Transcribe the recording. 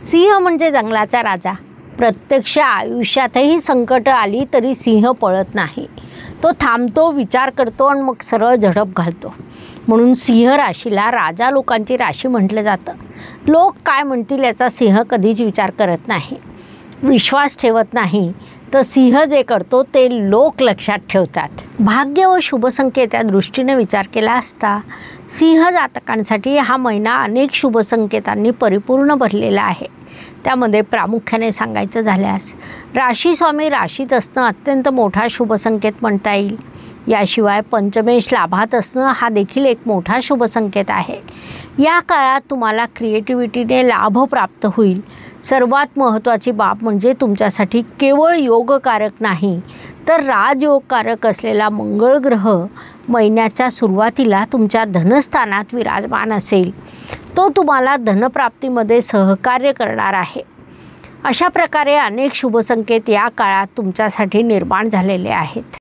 सिंह म्हणजे जंगलाचा राजा। प्रत्यक्ष आयुष्यातही संकट आली तरी सिंह पळत नाही। तो थांबतो, विचार करतो आणि मग सरळ झडप घालतो। म्हणून सिंह राशीला राजा लोकांची राशी म्हटलं जातं। लोक काय म्हणतील याचा सिंह कधीच विचार करत नाही, विश्वास ठेवत नाही, तर सिंह जे करतो ते लोक लक्षात ठेवतात। भाग्य व शुभ संकेत या दृष्टीने विचार केला असता सिंह जातकांसाठी हा महिना अनेक शुभ संकेतांनी परिपूर्ण भरलेला आहे। त्यामध्ये प्रामुख्याने सांगायचं झाल्यास राशी स्वामी राशीत असणं अत्यंत मोठा शुभ संकेत म्हणता येईल। याशिवाय पंचमेश लाभात असणं हा देखील एक मोठा शुभ संकेत आहे। या काळात तुम्हाला क्रिएटिव्हिटीने लाभ प्राप्त होईल। सर्वात महत्त्वाची बाब म्हणजे तुमच्यासाठी केवळ योगकारक नाही तर राजयोगकारक असलेला मंगळ ग्रह महिन्याच्या सुरुवातीला तुमच्या धनस्थानात विराजमान असेल। तो तुम्हाला धनप्राप्तीमध्ये सहकार्य करणार आहे। अशा प्रकारे अनेक शुभ संकेत या काळात तुमच्यासाठी निर्माण झालेले आहेत।